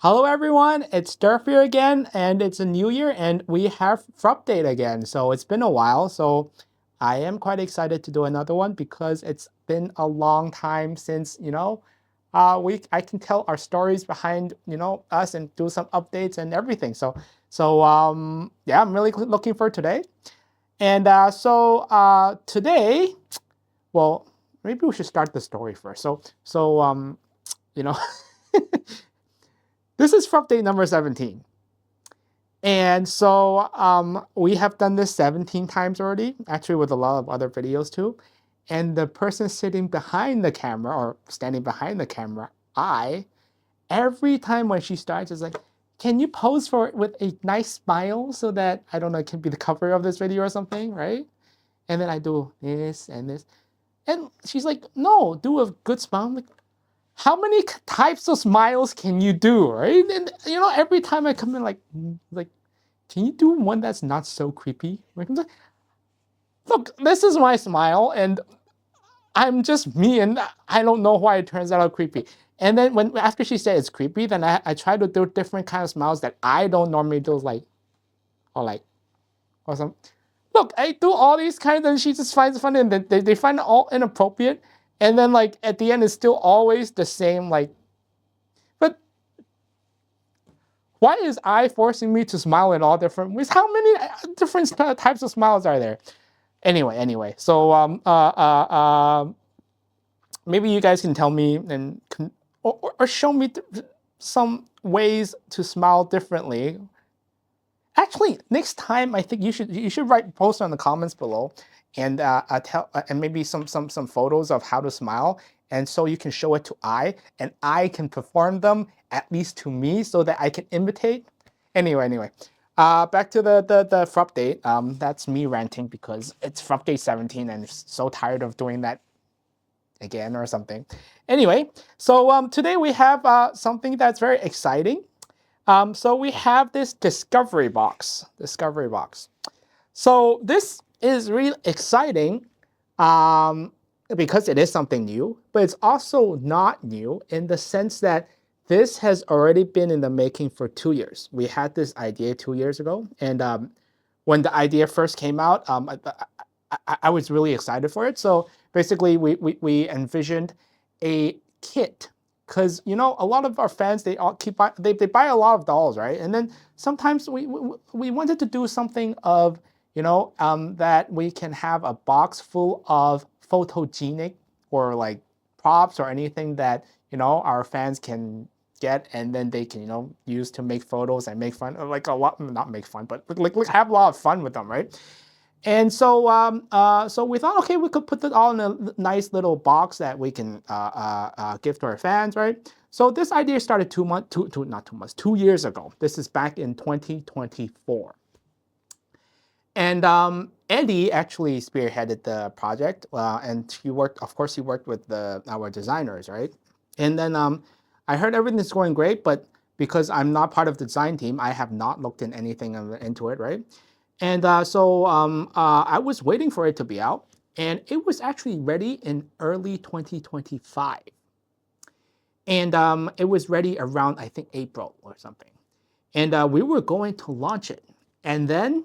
Hello everyone, it's Durf here again, and it's a new year, and we have Frupdate again. So it's been a while, so I am quite excited to do another one because it's been a long time since I can tell our stories behind us and do some updates and everything. So yeah, I'm really looking for today. And today, well, maybe we should start the story first. You know. This is Frupdate number 17. And we have done this 17 times already, actually with a lot of other videos too. And the person sitting behind the camera or standing behind the camera, every time when she starts, is like, can you pose for it with a nice smile so that, I don't know, it can be the cover of this video or something, right? And then I do this and this. And she's like, no, do a good smile. I'm like, how many types of smiles can you do, right? And every time I come in, like, can you do one that's not so creepy? Like, look, this is my smile, and I'm just me, and I don't know why it turns out creepy. And then after she said it's creepy, then I try to do different kind of smiles that I don't normally do, or some. Look, I do all these kinds, and she just finds it funny, and they find it all inappropriate. And then like at the end, it's still always the same, like. But why is I forcing me to smile in all different ways? How many different types of smiles are there? Anyway. Maybe you guys can tell me and or show me some ways to smile differently. Actually, next time I think you should write post on the comments below, and tell and maybe some photos of how to smile, and so you can show it to and I can perform them at least to me so that I can imitate. Anyway. Back to the Frupdate. That's me ranting because it's Frupdate 17 and I'm so tired of doing that again or something. Anyway, so today we have something that's very exciting. So we have this discovery box. So this is really exciting because it is something new, but it's also not new in the sense that this has already been in the making for 2 years. We had this idea 2 years ago, and when the idea first came out, I was really excited for it. So basically, we envisioned a kit because a lot of our fans, they all they buy a lot of dolls, right? And then sometimes we wanted to do something of that we can have a box full of photogenic or like props or anything that our fans can get, and then they can use to make photos and make fun, like a lot, not make fun, but like have a lot of fun with them, right? And so we thought, okay, we could put it all in a nice little box that we can give to our fans, right? So this idea started 2 years ago. This is back in 2024. And Eddie actually spearheaded the project, and he worked with our designers, right? And then I heard everything's going great, but because I'm not part of the design team, I have not looked in anything into it, right? And I was waiting for it to be out, and it was actually ready in early 2025. And it was ready around, I think, April or something. And we were going to launch it. And then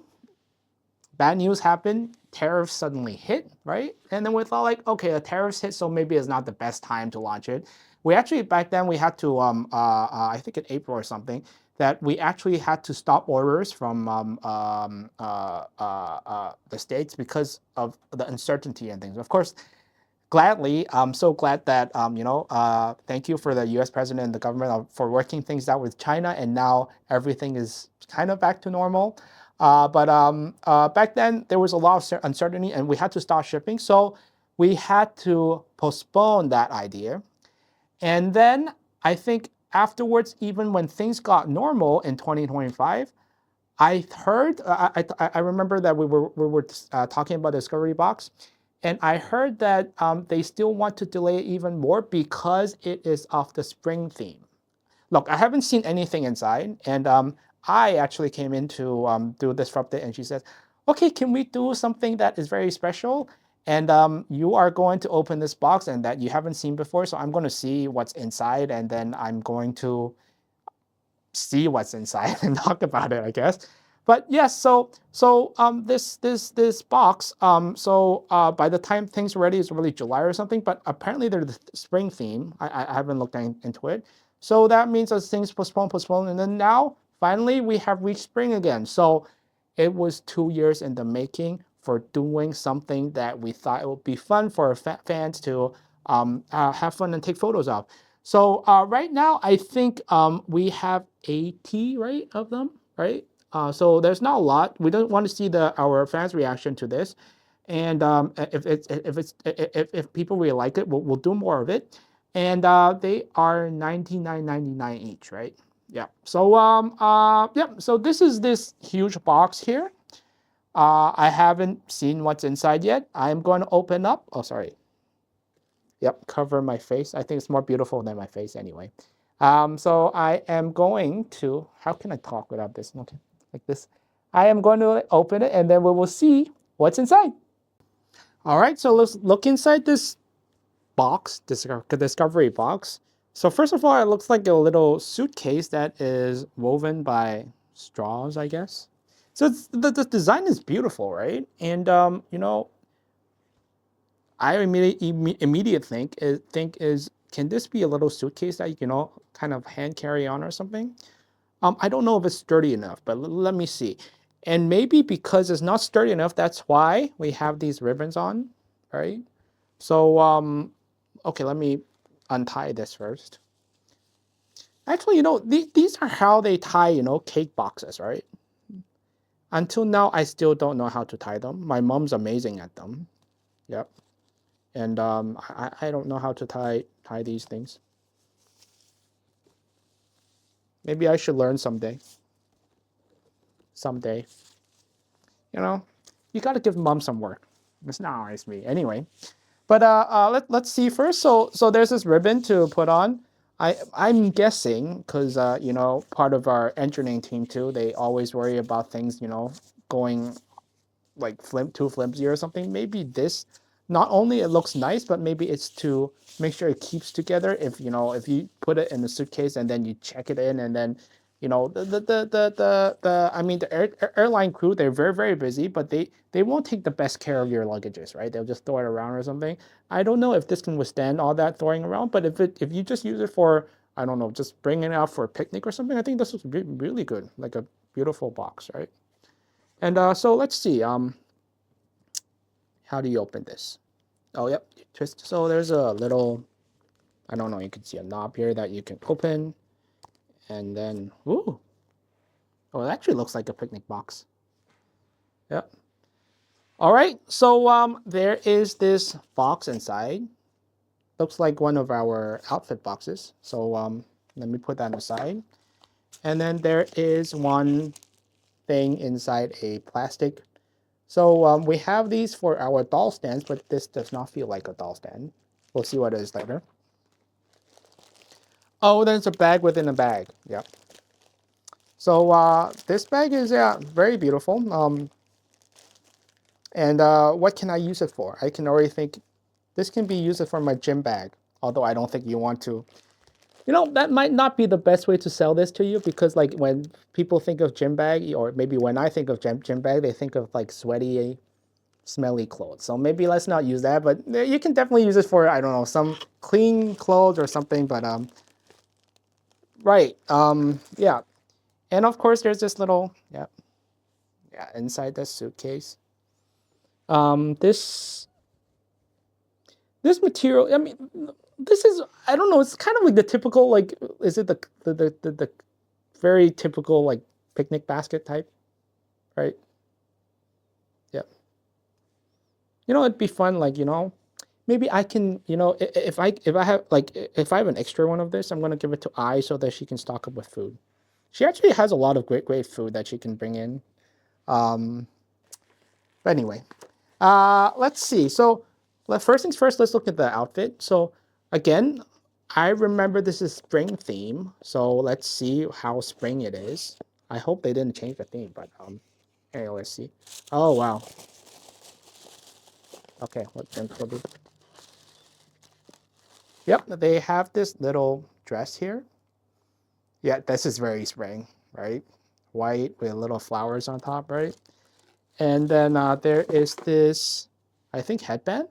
bad news happened. Tariffs suddenly hit, right? And then we thought, like, okay, the tariffs hit, so maybe it's not the best time to launch it. We actually, back then, we had to, I think in April or something, that we actually had to stop orders from the States because of the uncertainty and things. Of course, gladly, I'm so glad that, thank you for the US president and the government for working things out with China, and now everything is kind of back to normal. But back then, there was a lot of uncertainty, and we had to stop shipping. So we had to postpone that idea. And then I think afterwards, even when things got normal in 2025, I heard, I remember that we were talking about Discovery Box, and I heard that they still want to delay even more because it is of the spring theme. Look, I haven't seen anything inside, and I actually came in to do this update, and she says, okay, can we do something that is very special? And you are going to open this box and that you haven't seen before, so I'm going to see what's inside, and then I'm going to see what's inside and talk about it, I guess. But yes, this box, by the time things are ready, it's really July or something. But apparently there's the spring theme. I haven't looked into it, so that means as things postpone, and then now finally we have reached spring again. So it was 2 years in the making for doing something that we thought it would be fun for fans to have fun and take photos of. So right now, I think we have 80, right, of them, right? So there's not a lot. We don't want to see our fans' reaction to this, and if people really like it, we'll do more of it. And they are 99.99 each, right? Yeah. So yeah. So this is this huge box here. I haven't seen what's inside yet. I'm going to open up. Oh, sorry. Yep, cover my face. I think it's more beautiful than my face anyway. So I am going to, how can I talk without this? Okay, like this. I am going to open it and then we will see what's inside. All right, so let's look inside this box, this discovery box. So first of all, it looks like a little suitcase that is woven by straws, I guess. So the design is beautiful, right? And you know, I immediate think is can this be a little suitcase that you can all kind of hand carry on or something? I don't know if it's sturdy enough, but let me see. And maybe because it's not sturdy enough, that's why we have these ribbons on, right? So okay, let me untie this first. Actually, you know, these are how they tie, you know, cake boxes, right? Until now, I still don't know how to tie them. My mom's amazing at them. Yep. And I don't know how to tie these things. Maybe I should learn someday. Someday, you know, you got to give mom some work. It's not always me, anyway. But let's see first. So there's this ribbon to put on. I'm guessing because you know, part of our engineering team too, they always worry about things, you know, going like too flimsy or something. Maybe this, not only it looks nice, but maybe it's to make sure it keeps together. If you know, if you put it in the suitcase and then you check it in, and then you know the I mean the airline crew, they're very busy, but they won't take the best care of your luggages, right? They'll just throw it around or something. I don't know if this can withstand all that throwing around, but if you just use it for, I don't know, just bringing it out for a picnic or something, I think this was really good, like a beautiful box, right? And so let's see. How do you open this? Oh, yep, twist. So there's a little, I don't know, you can see a knob here that you can open. And then, ooh, oh, it actually looks like a picnic box. Yep. All right, so there is this box inside. Looks like one of our outfit boxes. So let me put that aside. And then there is one thing inside a plastic. So we have these for our doll stands, but this does not feel like a doll stand. We'll see what it is later. Oh, there's a bag within a bag. Yep. So this bag is very beautiful. And what can I use it for? I can already think this can be used for my gym bag. Although I don't think you want to. You know, that might not be the best way to sell this to you, because like when people think of gym bag, or maybe when I think of gym bag, they think of like sweaty, smelly clothes. So maybe let's not use that, but you can definitely use it for, I don't know, some clean clothes or something. But right, yeah. And of course, there's this little, yeah, inside the suitcase. This material, I mean, this is, I don't know, it's kind of like the typical, like, is it the very typical, like, picnic basket type, right? Yeah. You know, it'd be fun, like, you know, maybe I can, you know, if I have an extra one of this, I'm gonna give it to I so that she can stock up with food. She actually has a lot of great food that she can bring in. Um, but anyway, let's see. So first things first, let's look at the outfit. So again, I remember this is spring theme. So let's see how spring it is. I hope they didn't change the theme, but anyway, let's see. Oh wow. Okay, what then? Yep, they have this little dress here. Yeah, this is very spring, right? White with little flowers on top, right? And then there is this, I think, headband,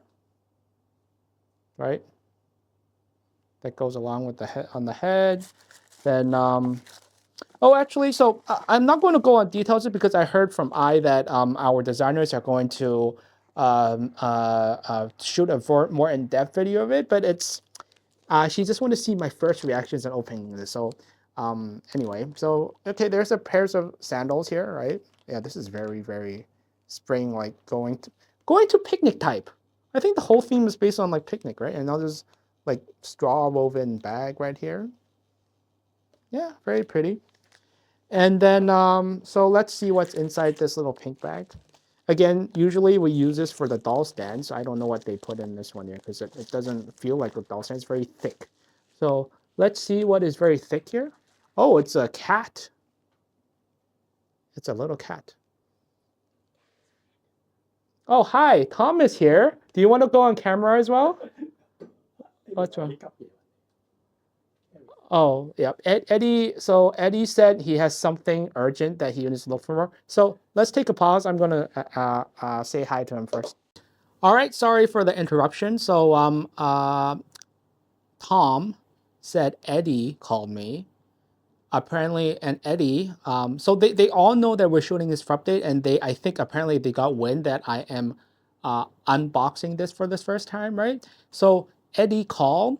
right? That goes along with the head on the head. Then, oh, actually, so I'm not going to go on details because I heard from that our designers are going to shoot a more in-depth video of it, but it's she just want to see my first reactions on opening this. So anyway, so okay, there's a pairs of sandals here, right? Yeah, this is very, very spring, like going to picnic type. I think the whole theme is based on like picnic, right? And now there's like straw woven bag right here. Yeah, very pretty. And then so let's see what's inside this little pink bag. Again, usually we use this for the doll stand, so I don't know what they put in this one here because it doesn't feel like a doll stand. It's very thick. So let's see what is very thick here. Oh, it's a cat. It's a little cat. Oh, hi, Tom is here. Do you want to go on camera as well? What's wrong? Oh, yeah. Eddie, so Eddie said he has something urgent that he needs to look for. So let's take a pause. I'm going to say hi to him first. All right, sorry for the interruption. So Tom said Eddie called me. Apparently, and Eddie, so they all know that we're shooting this Frupdate, and I think apparently they got wind that I am unboxing this for this first time, right? So Eddie called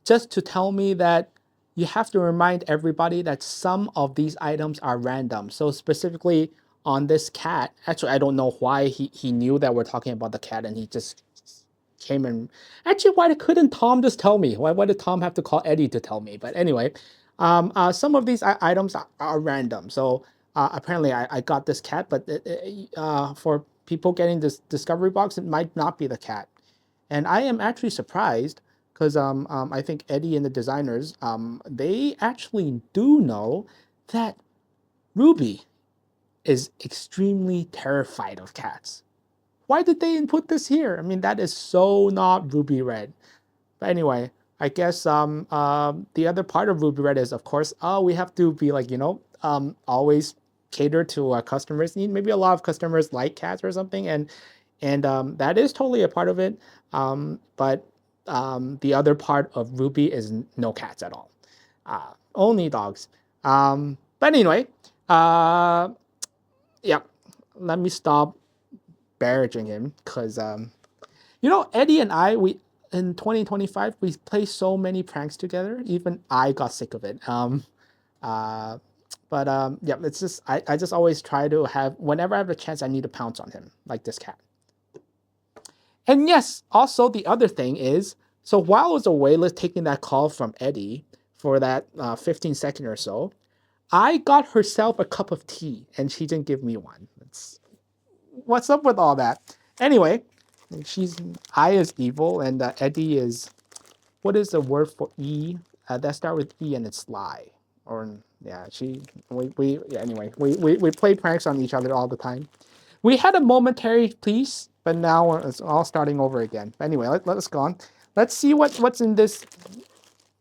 just to tell me that you have to remind everybody that some of these items are random. So specifically on this cat, actually, I don't know why he knew that we're talking about the cat and he just came and actually, why couldn't Tom just tell me? Why did Tom have to call Eddie to tell me? But anyway, some of these items are random. So apparently I got this cat, but for people getting this discovery box, it might not be the cat. And I am actually surprised because I think Eddie and the designers, they actually do know that Ruby is extremely terrified of cats. Why did they input this here? I mean, that is so not Ruby Red. But anyway, I guess the other part of Ruby Red is, of course, we have to be like, always cater to our customers' need. Maybe a lot of customers like cats or something, and that is totally a part of it. But the other part of Ruby is no cats at all, only dogs. But anyway, yeah, let me stop barraging him because Eddie and I, we in 2025 we play so many pranks together. Even I got sick of it. Uh, but yeah, it's just I just always try to have whenever I have a chance, I need to pounce on him like this cat. And yes, also the other thing is, so while I was away, taking that call from Eddie for that 15-second or so, I got herself a cup of tea, and she didn't give me one. What's up with all that? Anyway, I is evil, and Eddie is, what is the word for E? That start with E and it's sly. Or yeah, yeah, anyway, we play pranks on each other all the time. We had a momentary peace, but now it's all starting over again. Anyway, let us go on. Let's see what's in this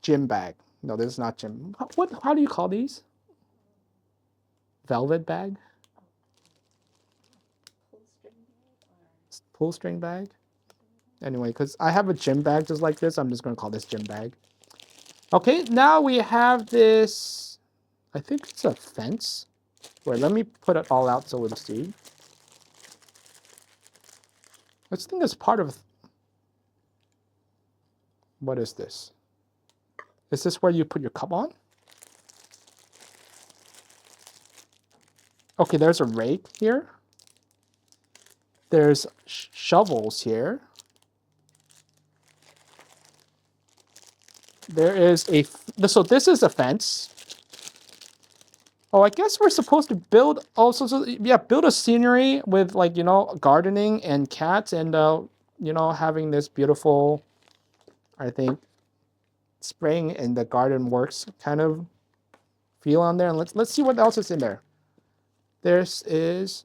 gym bag. No, this is not gym. How do you call these? Velvet bag? Pull string bag? Anyway, because I have a gym bag just like this, I'm just going to call this gym bag. Okay, now we have this, I think it's a fence. Wait, let me put it all out so we'll see. This thing is part of, what is this? Is this where you put your cup on? Okay, there's a rake here. There's shovels here. There is so this is a fence. Oh, I guess we're supposed to build also, yeah, build a scenery with like, gardening and cats and, having this beautiful, I think, spring in the garden works kind of feel on there. And let's see what else is in there. There's is,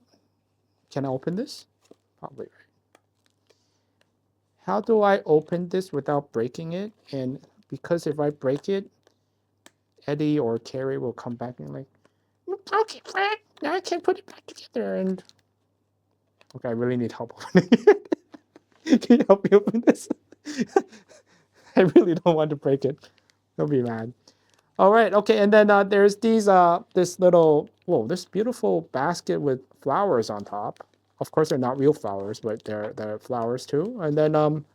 can I open this? Probably. How do I open this without breaking it? And because if I break it, Eddie or Carrie will come back and like, okay, Fred, now I can put it back together. And okay, I really need help opening it. Can you help me open this? I really don't want to break it. Don't be mad. All right, okay, and then there's these this little this beautiful basket with flowers on top. Of course, they're not real flowers, but they're flowers too. And then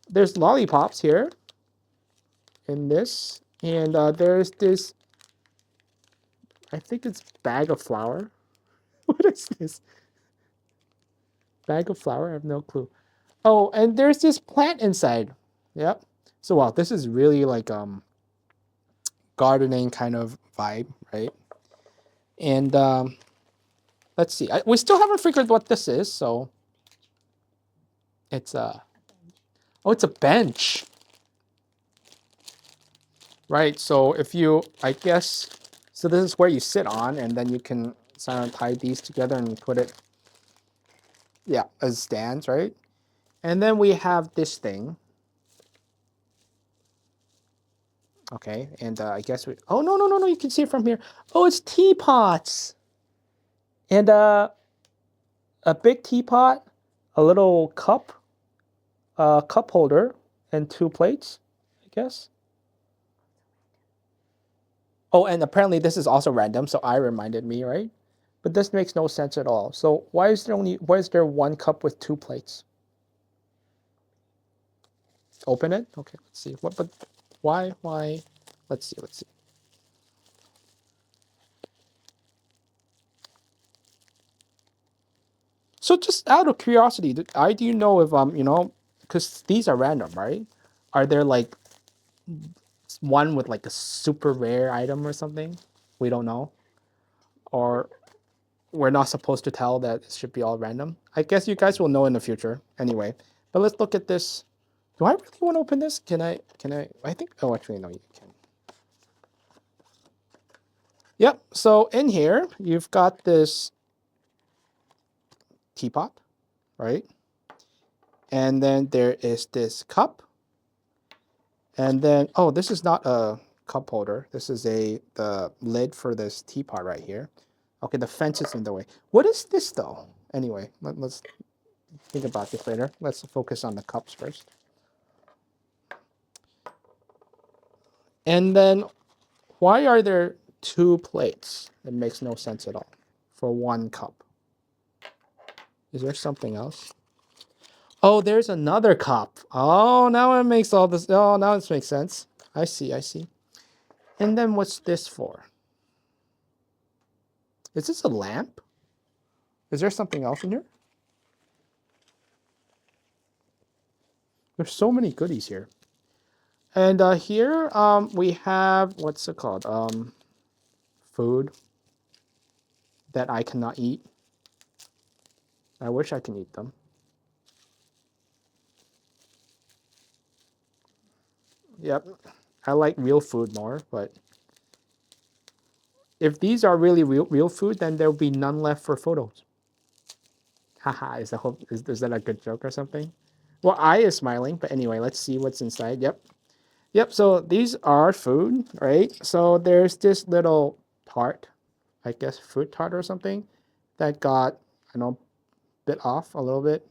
there's lollipops here in this, and there's this. I think it's bag of flour. What is this? Bag of flour? I have no clue. Oh, and there's this plant inside. Yep. So wow, this is really like gardening kind of vibe, right? And let's see. We still haven't figured what this is, so it's a it's a bench. Right. So if you I guess so this is where you sit on and then you can sort of tie these together and put it as stands, right? And then we have this thing. Okay, and I guess we oh no, you can see it from here. Oh, it's teapots. And a big teapot, a little cup, a cup holder, and 2 plates, I guess. Oh, and apparently this is also random, so I reminded me, right? But this makes no sense at all. So why is there 1 cup with 2 plates? Open it? Okay, let's see. But why? Let's see. So just out of curiosity, do you know if because these are random, right? Are there like one with like a super rare item or something? We don't know. Or we're not supposed to tell that it should be all random. I guess you guys will know in the future anyway. But let's look at this. Do I really want to open this? Can I I think actually no, you can. Yep. So in here you've got this teapot, right? And then there is this cup. And then this is not a cup holder. This is the lid for this teapot right here. Okay, the fence is in the way. What is this though? Anyway, let's think about this later. Let's focus on the cups first. And then why are there 2 plates? It makes no sense at all for 1 cup. Is there something else? Oh, there's another cup. Oh, now it makes all this. Oh, now it makes sense. I see. And then what's this for? Is this a lamp? Is there something else in here? There's so many goodies here. And here we have, what's it called? Food that I cannot eat. I wish I can eat them. Yep, I like real food more, but if these are really real food, then there'll be none left for photos. Haha, is that a good joke or something? Well, I is smiling, but anyway, let's see what's inside. Yep, so these are food, right? So there's this little tart, I guess fruit tart or something, that got, bit off a little bit.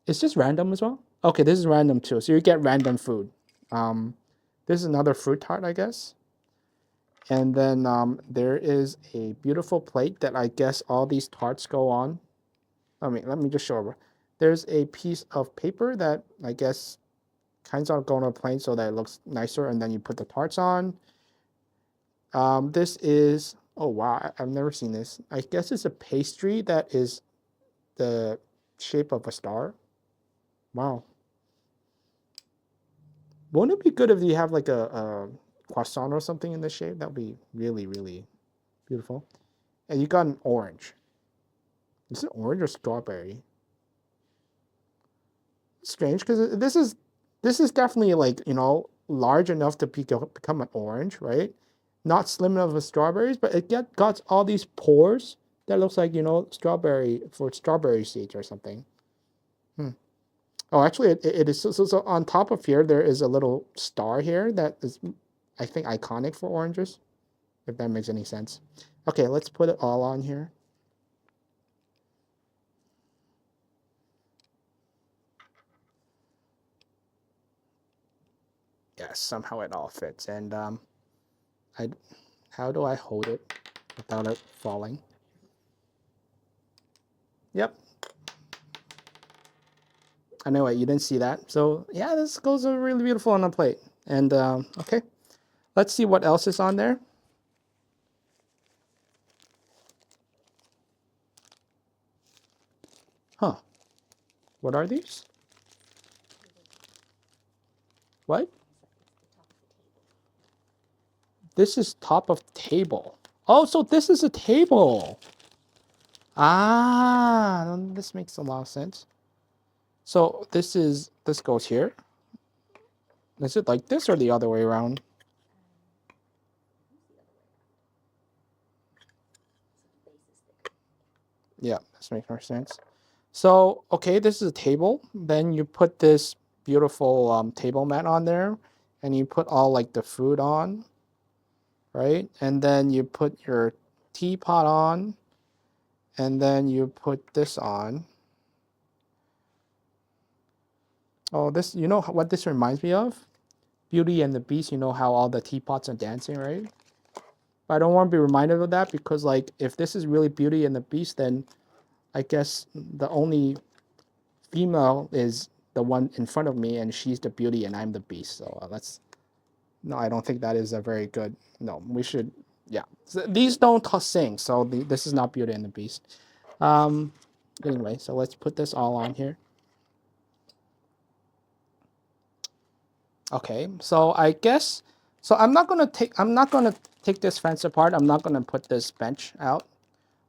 Is this random as well? Okay, this is random too. So you get random food. This is another fruit tart, I guess. And then there is a beautiful plate that I guess all these tarts go on. Let me just show over. There's a piece of paper that I guess kinds of go on a plane so that it looks nicer, and then you put the tarts on. This is, oh wow, I've never seen this. I guess it's a pastry that is the shape of a star. Wow. Wouldn't it be good if you have like a croissant or something in this shape? That would be really, really beautiful. And you got an orange. Is it orange or strawberry? It's strange because this is definitely like, large enough to become an orange, right? Not slim enough for strawberries, but it got all these pores that looks like, strawberry seeds or something. Oh, actually, it is so on top of here. There is a little star here that is I think, iconic for oranges, if that makes any sense. Okay, let's put it all on here. Yes, somehow it all fits. And how do I hold it without it falling? Yep. Anyway, you didn't see that. So yeah, this goes really beautiful on a plate. And okay, let's see what else is on there. Huh. What are these? What? This is top of table. Oh, so this is a table. Ah, this makes a lot of sense. So this goes here. Is it like this or the other way around? Yeah, this makes more sense. So, okay, this is a table. Then you put this beautiful table mat on there, and you put all like the food on, right? And then you put your teapot on, and then you put this on. Oh, this, you know what this reminds me of? Beauty and the Beast, you know how all the teapots are dancing, right? But I don't want to be reminded of that because, like, if this is really Beauty and the Beast, then I guess the only female is the one in front of me, and she's the beauty, and I'm the beast. So no, I don't think that is a very good. No, we should, yeah. So these don't sing, so this is not Beauty and the Beast. Anyway, so let's put this all on here. Okay, so I guess, so I'm not gonna take this fence apart. I'm not gonna put this bench out.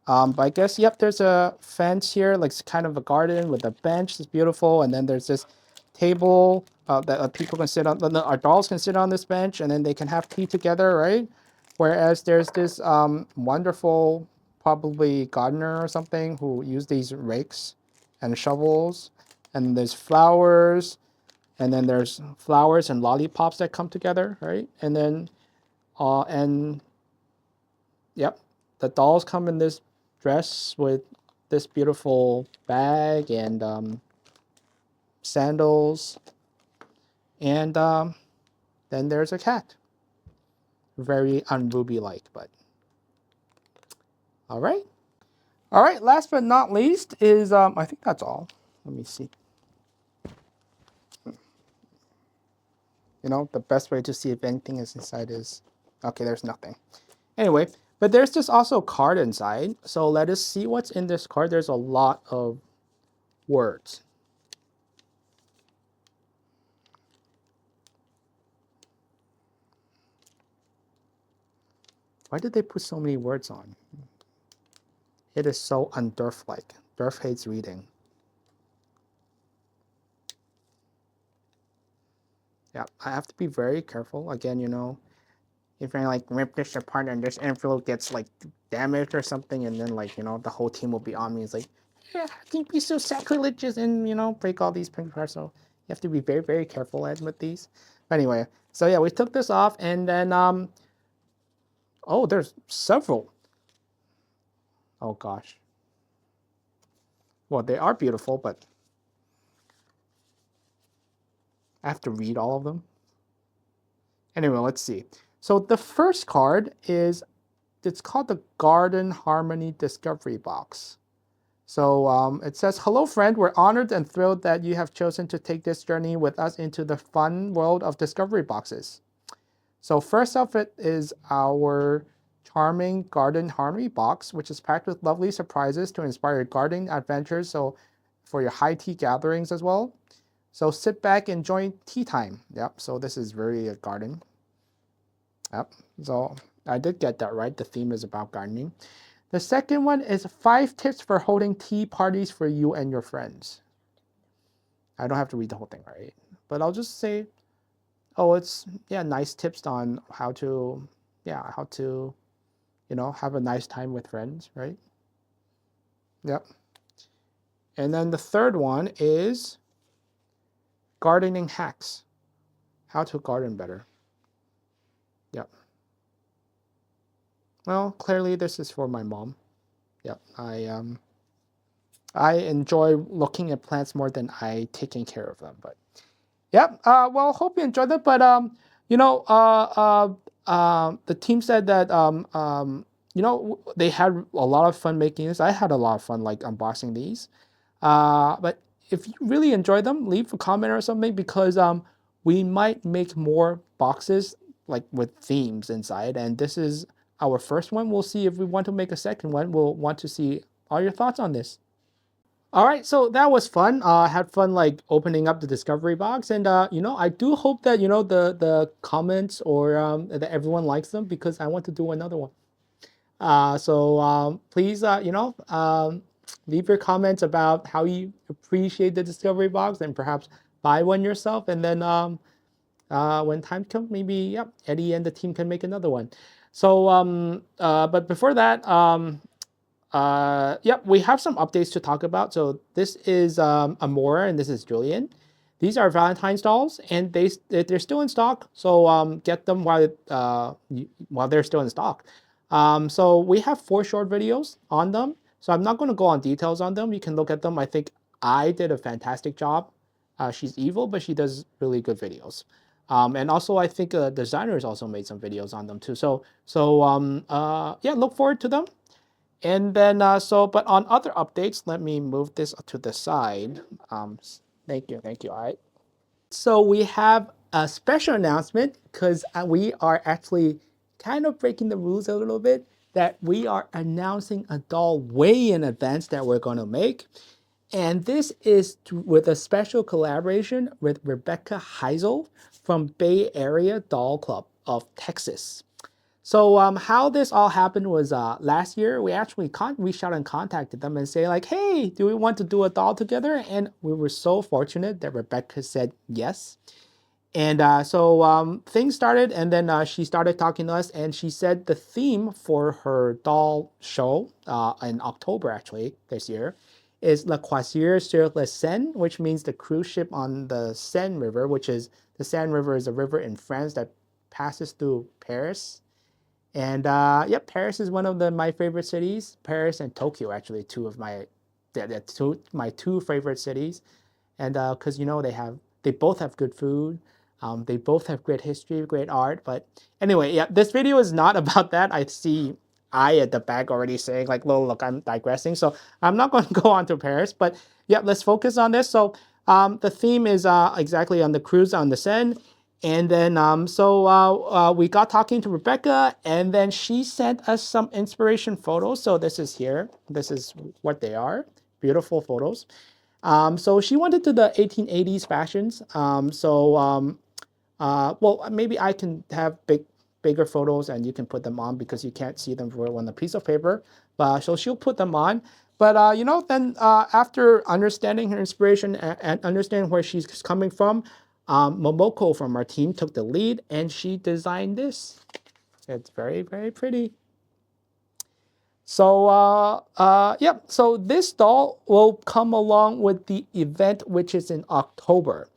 But I guess, yep, there's a fence here, like it's kind of a garden with a bench. It's beautiful. And then there's this table that people can sit on. Our dolls can sit on this bench, and then they can have tea together, right? Whereas there's this wonderful, probably gardener or something who used these rakes and shovels. And there's flowers, and then there's flowers and lollipops that come together, right? And then, and yep, the dolls come in this dress with this beautiful bag and sandals, and then there's a cat. Very un-Ruby like, but all right. All right, last but not least is, I think that's all. Let me see. You know, the best way to see if anything is inside is, okay, there's nothing. Anyway, but there's just also a card inside. So let us see what's in this card. There's a lot of words. Why did they put so many words on? It is so un-Durf-like. Durf hates reading. Yeah, I have to be very careful. Again, you know, if I like rip this apart and this envelope gets like damaged or something, and then like, you know, the whole team will be on me. It's like, yeah, I can be so sacrilegious and, you know, break all these pink parts. So you have to be very, very careful, Ed, with these. But anyway, so yeah, we took this off, and then oh, there's several. Oh gosh. Well, they are beautiful, but I have to read all of them. Anyway, let's see. So the first card is, it's called the Garden Harmony Discovery Box. So it says, hello friend, we're honored and thrilled that you have chosen to take this journey with us into the fun world of discovery boxes. So first off, it is our charming Garden Harmony box, which is packed with lovely surprises to inspire your gardening adventures, so for your high tea gatherings as well. So sit back and enjoy tea time. Yep, so this is very garden. Yep, so I did get that right. The theme is about gardening. The second one is 5 tips for holding tea parties for you and your friends. I don't have to read the whole thing, right? But I'll just say, oh, it's, yeah, nice tips on how to, yeah, how to, you know, have a nice time with friends, right? Yep. And then the third one is gardening hacks. How to garden better. Well, clearly this is for my mom. Yep, I enjoy looking at plants more than I taking care of them. But yeah, well, hope you enjoyed it. But you know, the team said that you know, they had a lot of fun making this. I had a lot of fun like unboxing these. But if you really enjoy them, leave a comment or something because we might make more boxes like with themes inside. And this is our first one. We'll see if we want to make a second one. We'll want to see all your thoughts on this. All right, so that was fun. I had fun like opening up the discovery box, and you know, I do hope that you know the comments or that everyone likes them because I want to do another one. So please, you know, leave your comments about how you appreciate the discovery box, and perhaps buy one yourself. And then when time comes, maybe yep, Eddie and the team can make another one. So but before that, yep, we have some updates to talk about. So this is Amora and this is Julian. These are Valentine's dolls, and they're still in stock. So get them while they're still in stock. So we have 4 short videos on them. So I'm not going to go on details on them. You can look at them. I think I did a fantastic job. She's evil, but she does really good videos. And also, I think designers also made some videos on them too. So yeah, look forward to them. And then, but on other updates, let me move this to the side. Thank you. All right. So we have a special announcement because we are actually kind of breaking the rules a little bit that we are announcing a doll way in advance that we're going to make. And this is with a special collaboration with Rebecca Heisel from Bay Area Doll Club of Texas. So how this all happened was last year we actually reached out and contacted them and say like, hey, do we want to do a doll together? And we were so fortunate that Rebecca said yes. And so things started, and then she started talking to us, and she said the theme for her doll show in October actually this year is Le Croisière sur la Seine, which means the cruise ship on the Seine River, which is the Seine River is a river in France that passes through Paris. And yep, Paris is one of my favorite cities. Paris and Tokyo, actually, two of my my two favorite cities. And because you know they both have good food, they both have great history, great art. But anyway, yeah, this video is not about that. I see I at the back already saying like, look, I'm digressing. So I'm not going to go on to Paris. But yeah, let's focus on this. So the theme is exactly on the cruise on the Seine. And then, we got talking to Rebecca, and then she sent us some inspiration photos. So this is here. This is what they are. Beautiful photos. So she wanted to the 1880s fashions. Well, maybe I can have bigger photos, and you can put them on because you can't see them on a piece of paper. So she'll put them on. But you know, then after understanding her inspiration and understanding where she's coming from, Momoko from our team took the lead, and she designed this. It's very, very pretty. So, yep. So this doll will come along with the event, which is in October.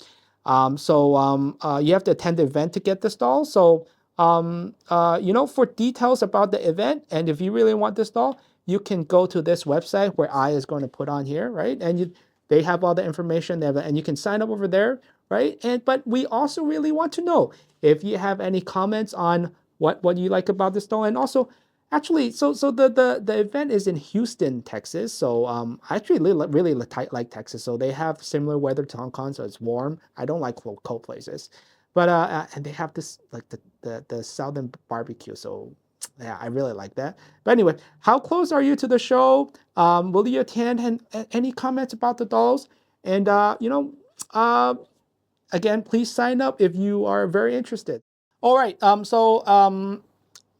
You have to attend the event to get this doll. So, you know, for details about the event, and if you really want this doll, you can go to this website where I is going to put on here, right? And they have all the information there, and you can sign up over there, right? But we also really want to know if you have any comments on what you like about this doll, and also actually, so the event is in Houston, Texas. So I actually really like Texas. So they have similar weather to Hong Kong, so it's warm. I don't like cold places, but and they have this like the southern barbecue. So yeah, I really like that. But anyway, how close are you to the show? Will you attend? And any comments about the dolls? And you know, again, please sign up if you are very interested. All right.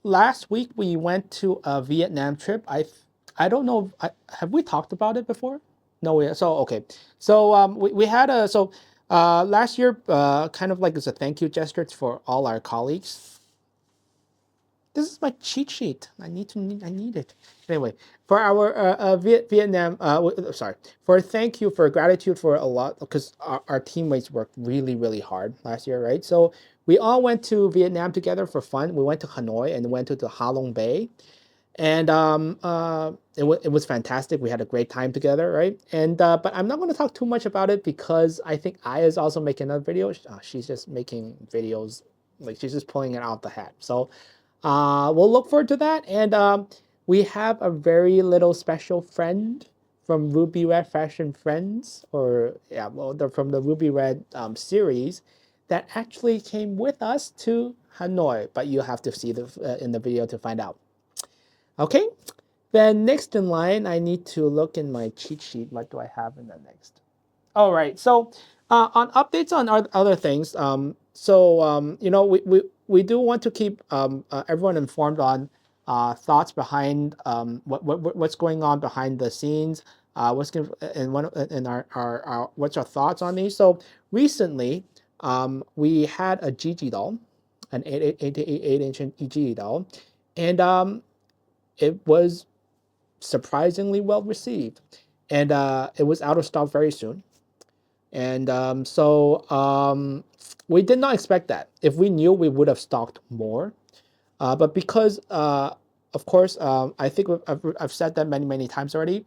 Last week we went to a Vietnam trip. I don't know. Have we talked about it before? No, so okay. So we had last year kind of like as a thank you gesture for all our colleagues. This is my cheat sheet. I need it. Anyway, for our Vietnam, sorry, for thank you, for gratitude for a lot, because our teammates worked really, really hard last year, right? So we all went to Vietnam together for fun. We went to Hanoi and went to the Ha Long Bay. And it was fantastic. We had a great time together, right? And but I'm not going to talk too much about it because I think Aya is also making another video. She's just making videos, like she's just pulling it out the hat. So we'll look forward to that. And we have a very little special friend from Ruby Red Fashion Friends, or yeah, well, they're from the Ruby Red series that actually came with us to Hanoi. But you have to see the in the video to find out. Okay, then next in line, I need to look in my cheat sheet. What do I have in the next? All right. So on updates on other things, you know, we do want to keep everyone informed on thoughts behind what's going on behind the scenes. What's going and one in our what's our thoughts on these? So recently, we had a Gigi doll, an 8 inch Gigi doll, and it was surprisingly well received, and it was out of stock very soon. And we did not expect that. If we knew, we would have stocked more. But because, of course, I think I've said that many times already.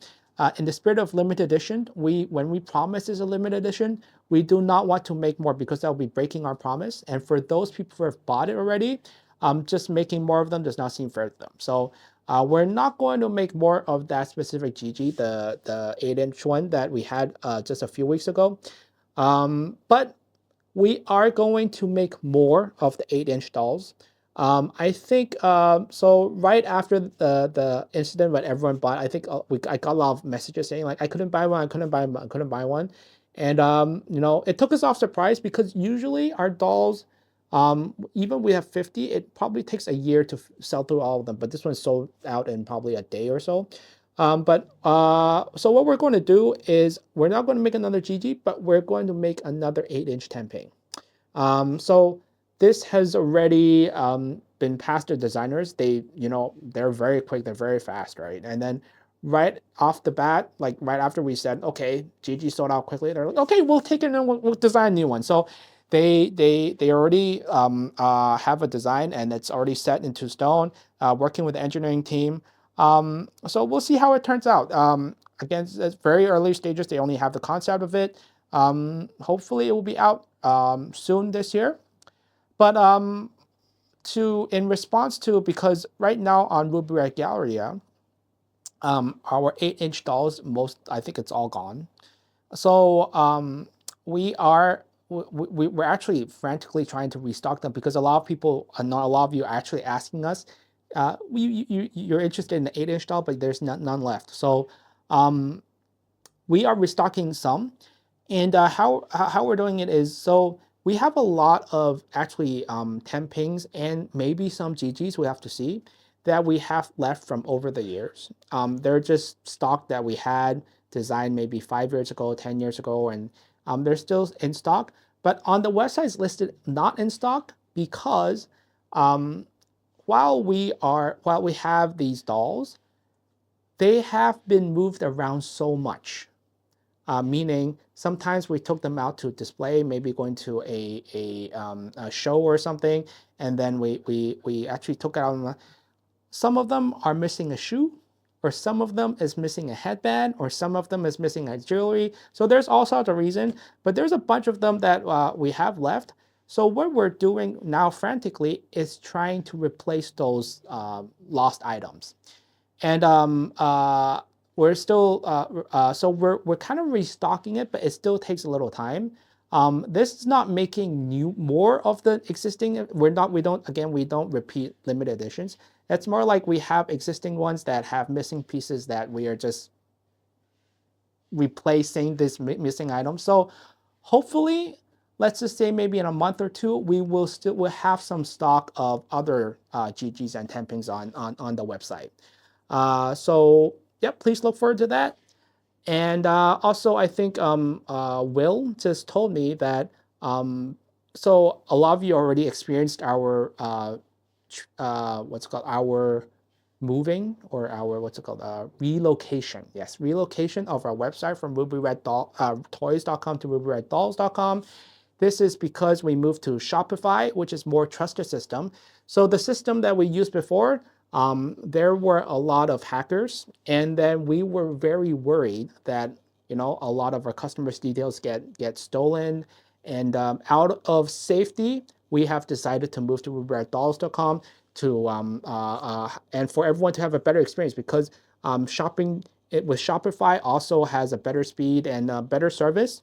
In the spirit of limited edition, when we promise is a limited edition, we do not want to make more because that will be breaking our promise. And for those people who have bought it already, just making more of them does not seem fair to them. So we're not going to make more of that specific Gigi, the 8 inch one that we had just a few weeks ago. But we are going to make more of the 8 inch dolls. I think so. Right after the incident when everyone bought, I think I got a lot of messages saying like I couldn't buy one, I couldn't buy one, I couldn't buy one, and you know, it took us off surprise because usually our dolls, even we have 50, it probably takes a year to sell through all of them. But this one sold out in probably a day or so. So what we're going to do is we're not going to make another Gigi, but we're going to make another 8 inch temping. So this has already been passed to designers. They, you know, they're very quick, they're very fast, right? And then right off the bat, like right after we said, okay, Gigi sold out quickly, they're like, okay, we'll take it and we'll design a new one. So they already have a design and it's already set into stone, working with the engineering team. So we'll see how it turns out. Again, it's very early stages. They only have the concept of it. Hopefully it will be out soon this year. But in response to, because right now on Ruby Red Galleria, our 8 inch dolls, I think it's all gone. So we're actually frantically trying to restock them because a lot of people, not a lot of you, are actually asking us, you're interested in the 8 inch doll, but there's none left. So we are restocking some. And how we're doing it is, so we have a lot of actually tempings and maybe some Gigis, we have to see, that we have left from over the years. They're just stock that we had designed maybe 5 years ago, 10 years ago, and they're still in stock. But on the website, it's listed not in stock because while we have these dolls, they have been moved around so much. Meaning sometimes we took them out to display, maybe going to a show or something, and then we actually took out. Some of them are missing a shoe, or some of them is missing a headband, or some of them is missing a jewelry. So there's all sorts of reasons, but there's a bunch of them that we have left. So what we're doing now frantically is trying to replace those lost items. And we're still so we're kind of restocking it, but it still takes a little time. This is not making more of the existing. We don't repeat limited editions. It's more like we have existing ones that have missing pieces that we are just replacing this missing item. So hopefully, let's just say maybe in a month or two, we'll have some stock of other GGs and tempings on the website. So yeah, please look forward to that. And also, I think Will just told me that so a lot of you already experienced our what's it called, our moving, or our relocation. Yes, relocation of our website from toys.com to rubyreddolls.com. This is because we moved to Shopify, which is more trusted system. So the system that we used before, there were a lot of hackers, and then we were very worried that a lot of our customers' details get stolen, and out of safety, we have decided to move to RubyRedDolls.com to and for everyone to have a better experience because shopping it with Shopify also has a better speed and better service.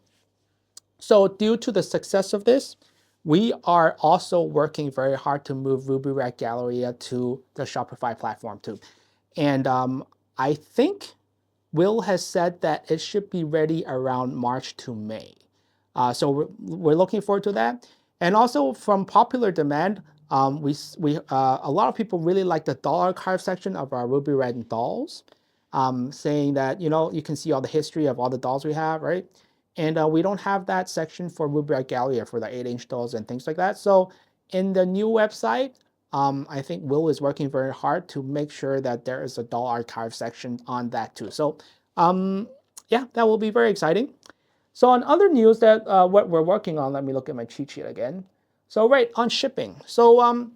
So due to the success of this, we are also working very hard to move Ruby Red Galleria to the Shopify platform too. And I think Will has said that it should be ready around March to May. So we're looking forward to that. And also from popular demand, a lot of people really like the doll archive section of our Ruby Red dolls, saying that you can see all the history of all the dolls we have, right? And we don't have that section for Ruby Red Galleria for the 8-inch dolls and things like that. So in the new website, I think Will is working very hard to make sure that there is a doll archive section on that too. So yeah, that will be very exciting. So on other news that what we're working on, let me look at my cheat sheet again. So right on shipping. So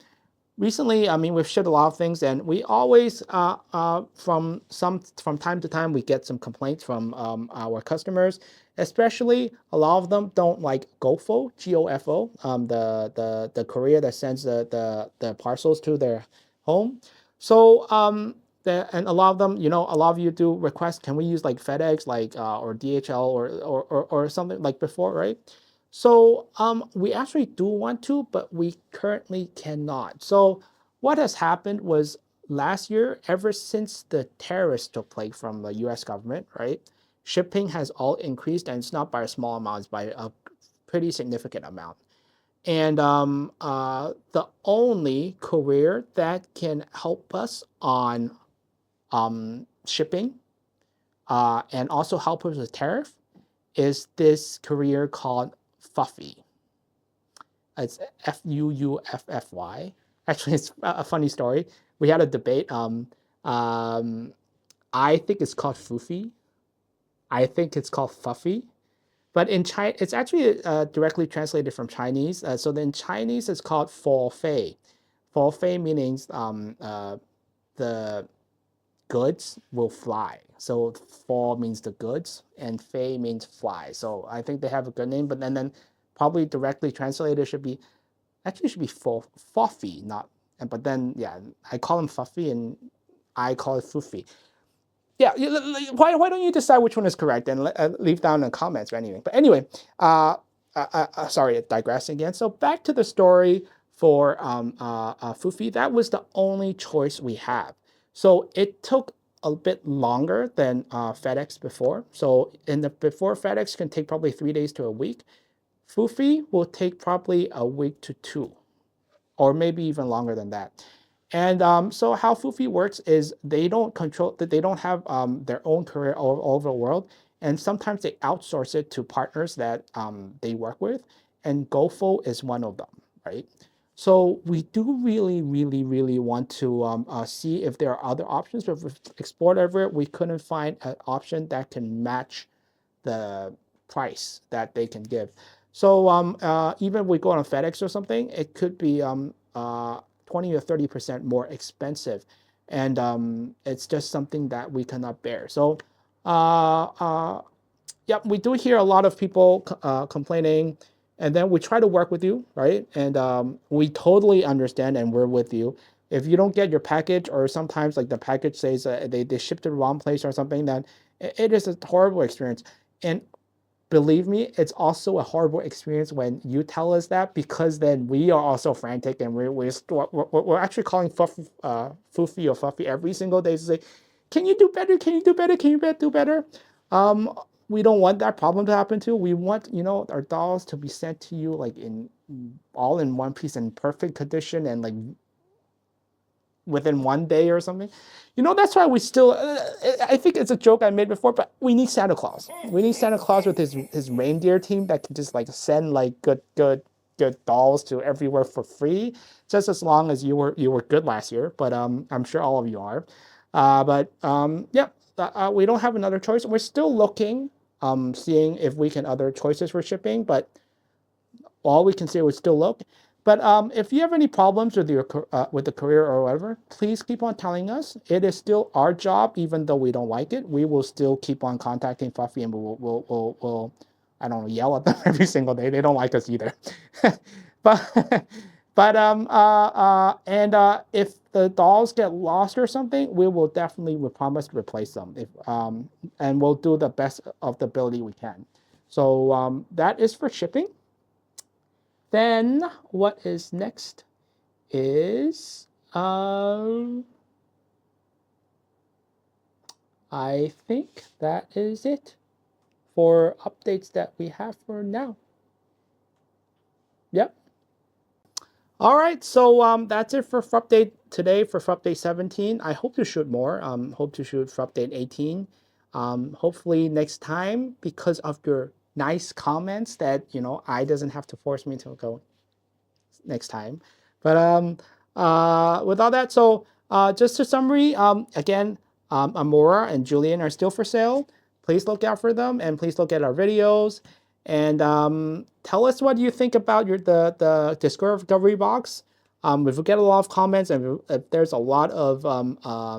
recently, I mean, we've shipped a lot of things, and we always, from time to time, we get some complaints from our customers. Especially, a lot of them don't like GOFO, GOFO, the courier that sends the parcels to their home. So and a lot of them, a lot of you do request, can we use like FedEx, like or DHL or something like before, right? So we actually do want to, but we currently cannot. So what has happened was last year, ever since the terrorists took place from the US government, right? Shipping has all increased, and it's not by a small amount, it's by a pretty significant amount. And the only courier that can help us on shipping and also help us with tariff is this courier called Fuffy. It's Fuuffy. Actually, it's a funny story. We had a debate. I think it's called Foofy. I think it's called Fuffy. But in China, it's actually directly translated from Chinese. So in Chinese, it's called Fo Fei. Fo Fei means the goods will fly. So fall means the goods, and fei means fly. So I think they have a good name, but then probably directly translated should be Foffy, not. But then yeah, I call him Fuffy, and I call it Foofy. Yeah, why don't you decide which one is correct and leave down in the comments or anything. But anyway, sorry, digressing again. So back to the story for Foofy. That was the only choice we have. So it took a bit longer than FedEx before. So before FedEx can take probably 3 days to a week, Foofy will take probably a week to 2, or maybe even longer than that. And so how Foofy works is they don't have their own courier all over the world, and sometimes they outsource it to partners that they work with, and GoFo is one of them, right? So we do really, really, really want to see if there are other options. But if we explored everywhere, we couldn't find an option that can match the price that they can give. So even if we go on FedEx or something, it could be 20 or 30% more expensive, and it's just something that we cannot bear. So yeah, we do hear a lot of people complaining, and then we try to work with you, right? And we totally understand, and we're with you. If you don't get your package, or sometimes like the package says they shipped to the wrong place or something, then it is a horrible experience. And believe me, it's also a horrible experience when you tell us that, because then we are also frantic, and we're actually calling Foofy or Fuffy every single day to say, can you do better? Can you do better? Can you do better? We don't want that problem to happen too. We want our dolls to be sent to you like all in one piece in perfect condition, and like within 1 day or something. That's why we still, I think it's a joke I made before, but we need Santa Claus. We need Santa Claus with his reindeer team that can just like send like good dolls to everywhere for free, just as long as you were good last year. But I'm sure all of you are. Yeah, we don't have another choice. We're still looking, seeing if we can other choices for shipping, but all we can say is still look. But if you have any problems with your with the career or whatever, please keep on telling us. It is still our job, even though we don't like it. We will still keep on contacting Fluffy, and we'll I don't know, yell at them every single day. They don't like us either. but if the dolls get lost or something, we promise to replace them. And we'll do the best of the ability we can. So that is for shipping. Then what is next is I think that is it for updates that we have for now. Yep. All right, so that's it for Frupdate today for Frupdate 17. I hope to shoot more. Hope to shoot Frupdate 18. Hopefully next time, because of your nice comments, that I doesn't have to force me to go next time. But with all that, so just a summary, again, Amora and Julian are still for sale. Please look out for them, and please look at our videos. And tell us what you think about the discovery box. If we get a lot of comments and if there's a lot of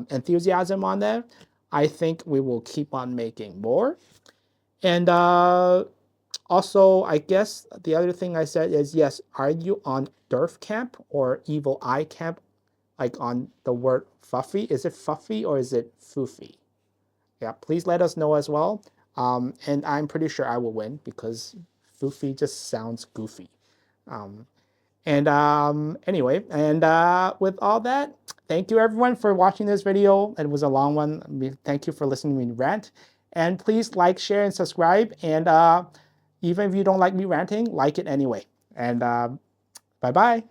enthusiasm on there, I think we will keep on making more. And also, I guess the other thing I said is, yes, are you on Derf camp or Evil Eye camp? Like on the word Fuffy? Is it Fuffy or is it Foofy? Yeah, please let us know as well. And I'm pretty sure I will win because Foofy just sounds goofy. Anyway, and with all that, thank you everyone for watching this video. It was a long one. Thank you for listening to me rant. And please like, share, and subscribe. And even if you don't like me ranting, like it anyway. And bye-bye.